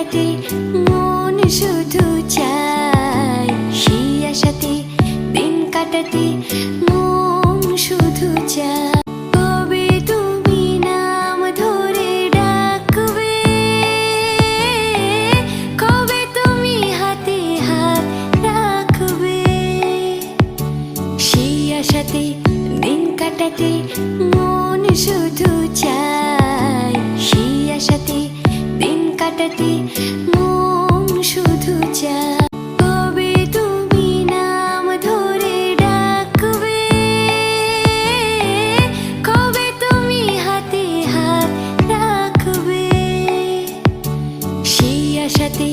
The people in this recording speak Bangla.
কাটাতে মন শুধু চায়, সেই আশাতে দিন কাটাতে মন শুধু চায়। কবে তুমি নাম ধরে ডাকবে, কবে তুমি হাতে হাত রাখবে, সেই আশাতে দিন কাটাতে মন শুধু চায়, সেই আশাতে দিন কাটাতে মন শুধু চায়। কবে তুমি নাম ধরে ডাকবে, কবে তুমি হাতে হাত রাখবে, সেই আশাতে